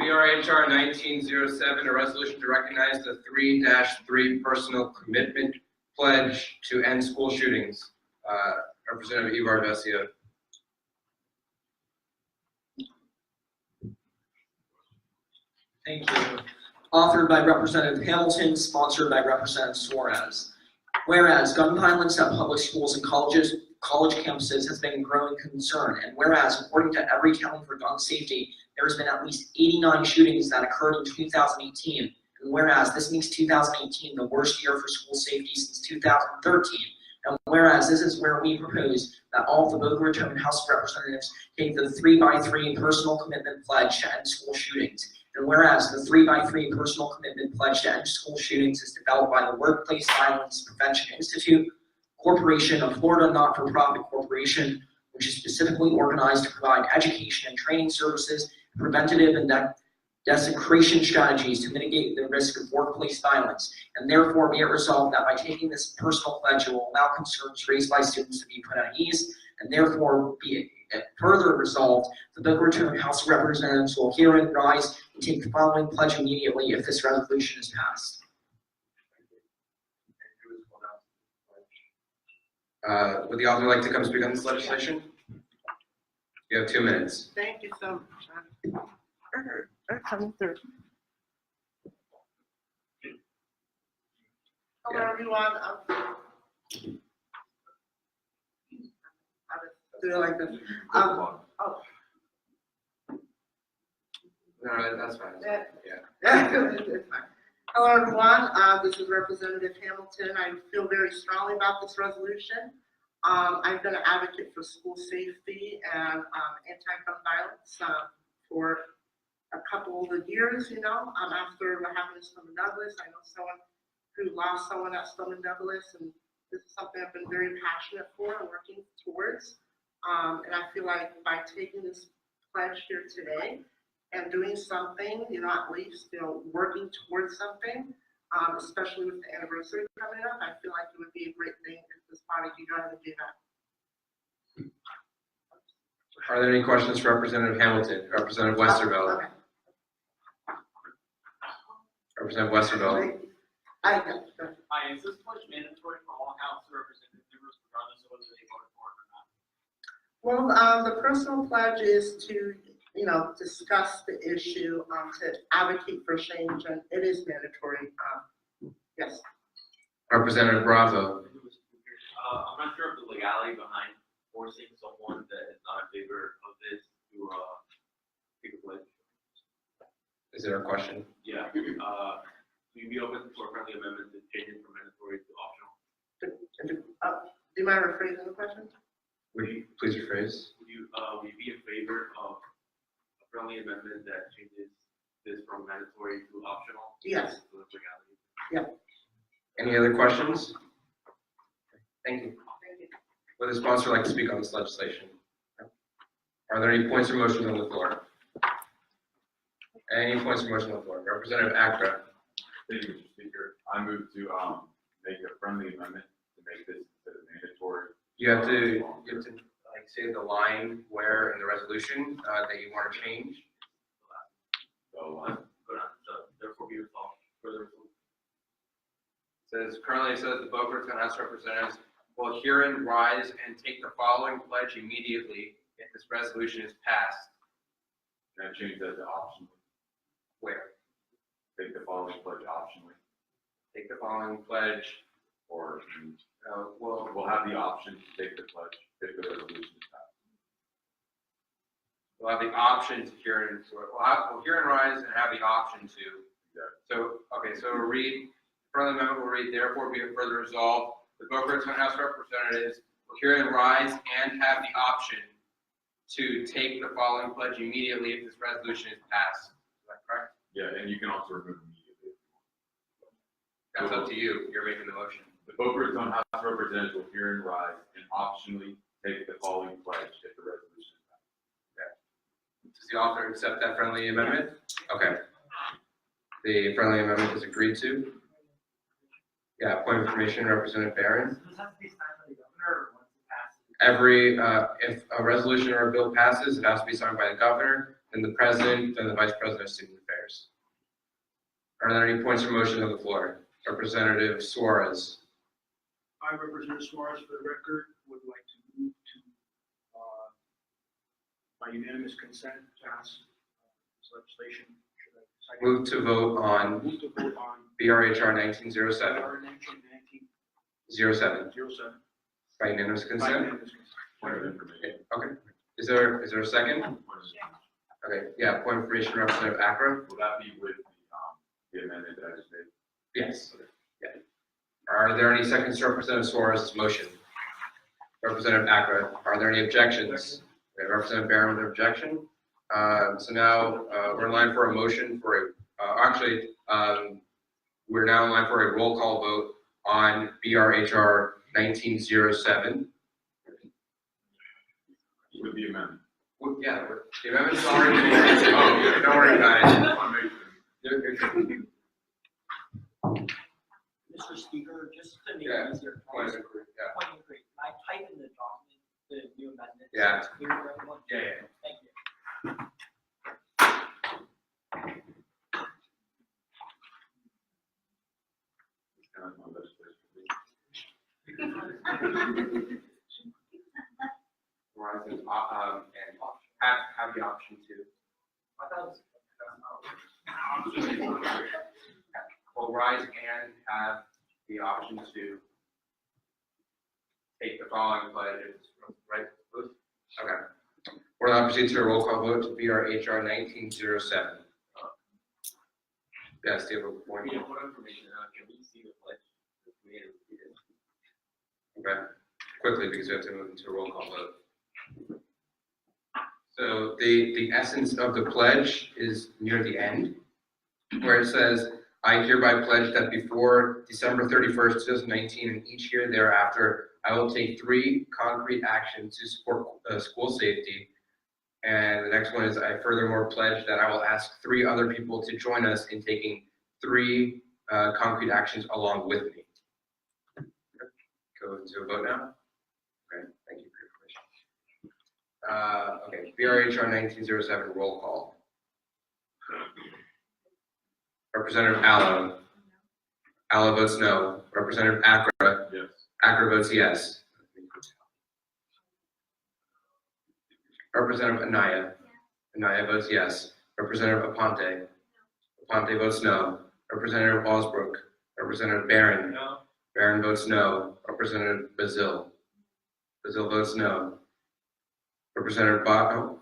BRHR 1907, a resolution to recognize the 3-3 personal commitment pledge to end school shootings. Representative Ivar Vessia. Thank you. Authored by Representative Hamilton, sponsored by Representative Suarez. Whereas gun violence at public schools and college campuses has been a growing concern, and whereas according to Every County for Gun Safety, there has been at least 89 shootings that occurred in 2018, and whereas this makes 2018 the worst year for school safety since 2013, and whereas this is where we propose that all of the Boca Raton House of Representatives take the 3-3 personal commitment pledge to end school shootings. And whereas the 3-3 personal commitment pledge to end school shootings is developed by the Workplace Violence Prevention Institute Corporation, a Florida not-for-profit corporation, which is specifically organized to provide education and training services, preventative and desecration strategies to mitigate the risk of workplace violence. And therefore, be it resolved that by taking this personal pledge, it will allow concerns raised by students to be put at ease, and therefore be it further resolved, the Boca Raton House of Representatives will hear and rise and take the following pledge immediately if this resolution is passed. Would the author like to come speak on this legislation? You have 2 minutes. Thank you so much. They're coming through. Hello, everyone. Do it like this. No, that's fine. Yeah. It's fine. Hello, everyone. This is Representative Hamilton. I feel very strongly about this resolution. I've been an advocate for school safety and anti-gun violence for a couple of years, after what happened to Stoneman Douglas. I know someone who lost someone at Stoneman Douglas, and this is something I've been very passionate for and working towards. And I feel like by taking this pledge here today and doing something, at least, working towards something, especially with the anniversary coming up, I feel like it would be a great thing if this body could go ahead and do that. Are there any questions for Representative Hamilton? Representative Westerveld. Okay. Representative Westerveld. Hi, is this pledge mandatory for all House of Representative members, regardless of whether they voted for it or not? Well, the personal pledge is to, discuss the issue, to advocate for change, and it is mandatory. Yes. Representative Bravo. I'm not sure of the legality behind forcing someone that is not in favor of this to take a pledge. Is there a question? Yeah. Will you be open to a friendly amendment to change it from mandatory to optional? Do you mind rephrasing the question? Would you please rephrase? Would you be in favor of a friendly amendment that changes this from mandatory to optional? Yes. To the legality? Yeah. Any other questions? Thank you. Thank you. Would the sponsor like to speak on this legislation? Are there any points or motions on the floor? Any points or motions on the floor? Representative Accra. Thank you, Mr. Speaker. I move to make a friendly amendment to make this instead of mandatory. You have to say the line where in the resolution that you want to change. So therefore be resolved further. Currently it says the Boca Raton House of Representatives will hear and rise and take the following pledge immediately if this resolution is passed. Can I change that to optionally? Where? Take the following pledge optionally, Take the following pledge, or we'll have the option to take the pledge if the resolution is passed. we'll have the option to hear and we'll hear and rise and have the option to. So we'll read. Friendly amendment will read, therefore be it further resolved, the Boca Raton House of Representatives will hear and rise and have the option to take the following pledge immediately if this resolution is passed. Is that correct? Yeah, and you can also remove immediately. That's up to you. You're making the motion. The Boca Raton House of Representatives will hear and rise and optionally take the following pledge if the resolution is passed. Okay. Does the author accept that friendly amendment? Okay. The friendly amendment is agreed to. Yeah, point of information, Representative Barron. Does this have to be signed by the governor or once it passes? If a resolution or a bill passes, it has to be signed by the governor. then the president, then the vice president of student affairs. Are there any points or motion on the floor? Representative Suarez. I, Representative Suarez, for the record, would like to move to, by unanimous consent, pass this legislation. Should I second? Move to vote on Move to vote on BRHR 1907. R 1907 07. By unanimous by consent? unanimous consent. Point of information. Okay. Is there a second? Okay, yeah, point of information, Representative Acra? Will that be with the amendment that I just made? Yes. Yeah. Are there any seconds to Representative Suarez's motion? Representative Acra, are there any objections? Okay, Representative Barron with an objection. So now, we're in line for a motion for we're now in line for a roll call vote on BRHR 1907. With the amendment. Yeah, the amendment's already been made. Oh, don't worry about it. I want to make sure. Mr. Speaker, just to make Yeah, it easier, Point of can inquiry, yeah. I point agree? Can I type in the document, the new amendment? so Yeah. it's clear for everyone? Yeah. Thank you. It's kind of my best place to be. Verizon, and have the option to. Well, rise and have the option to take the following pledges, right? Okay. We're now proceed to a roll call vote to BRHR 1907. Yes, do you have a point? We have more information now, can we see the pledge? We had to read it. Okay, quickly, because we have to move into a roll call vote. So the essence of the pledge is near the end, where it says, I hereby pledge that before December 31st, 2019, and each year thereafter, I will take 3 concrete actions to support school safety. And the next one is, I furthermore pledge that I will ask 3 other people to join us in taking 3 concrete actions along with me. Go into a vote now. Okay, thank you for your permission. Okay, BRHR 1907 roll call. Representative Allo. Allo votes no. Representative Acra. Yes. Acra votes yes. Representative Anaya. Anaya votes yes. Representative Aponte. Aponte votes no. Representative Osbrook. Representative Barron. No. Barron votes no. Representative Bazil. Bazil votes no. Representative no.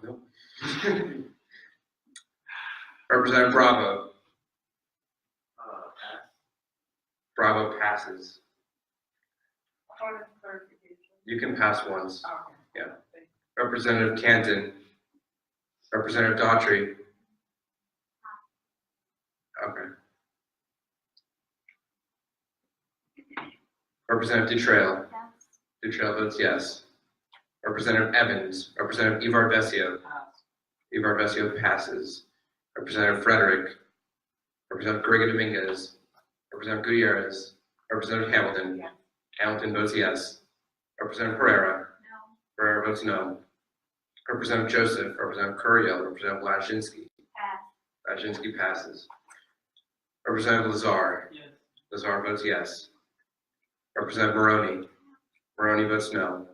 Representative Bravo. Pass. Bravo passes. Point of clarification. You can pass once. Okay. Yeah. Representative Canton. Representative Daughtry. Okay. Representative Dutrail. Dutrail votes yes. Representative Evans. Representative Ivar Vesio. Ivar Vesio passes. Representative Frederick. Representative Garriga Dominguez. Representative Gutierrez. Representative Hamilton. Yes. Hamilton votes yes. Representative Pereira. Pereira votes no. Representative Joseph. Representative Curiel. Representative Lashinsky. Lashinsky passes. Representative Lazar. Yes. Lazar votes yes. Representative Maroney. Maroney votes no.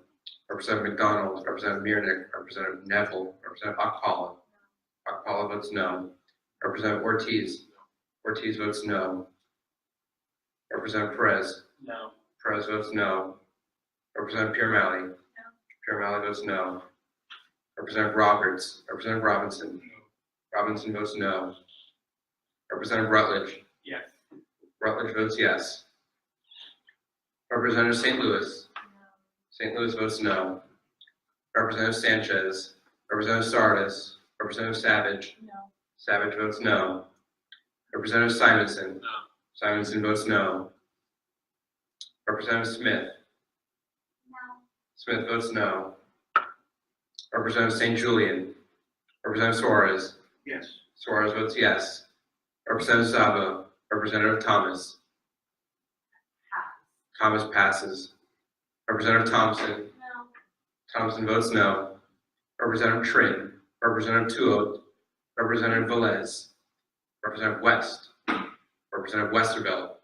Representative McDonald. Representative Miernick. Representative Neville. Representative Akpala. Akpala votes no. Representative Ortiz. Ortiz votes no. Representative Perez. No. Perez votes no. Representative Pierre-Malley. Pierre-Malley votes no. Representative Roberts. Representative Robinson. Robinson votes no. Representative Rutledge. Yes. Rutledge votes yes. Representative St. Louis. St. Louis votes no. Representative Sanchez. Representative Sardis. Representative Savage. Savage votes no. Representative Simonson. No. Simonson votes no. Representative Smith. Smith votes no. Representative St. Julian. Representative Suarez. Yes. Suarez votes yes. Representative Sabo. Representative Thomas. Thomas passes. Representative Thompson. Thompson votes no. Representative Trin. Representative Tuot. Representative Velez. Representative West. Representative Westervelt.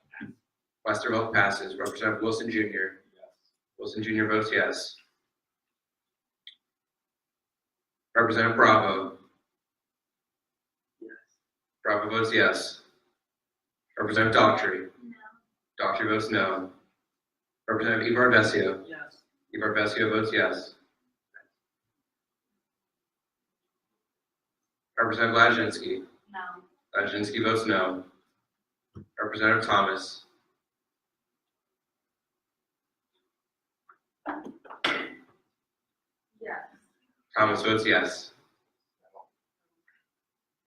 Westervelt passes. Representative Wilson Jr. Wilson Jr. votes yes. Representative Bravo. Bravo votes yes. Representative Daughtry. Daughtry votes no. Representative Ibarvesio. Yes. Ibarvesio votes yes. Representative Lazinski. No. Lazinski votes no. Representative Thomas. Yes. Thomas votes yes.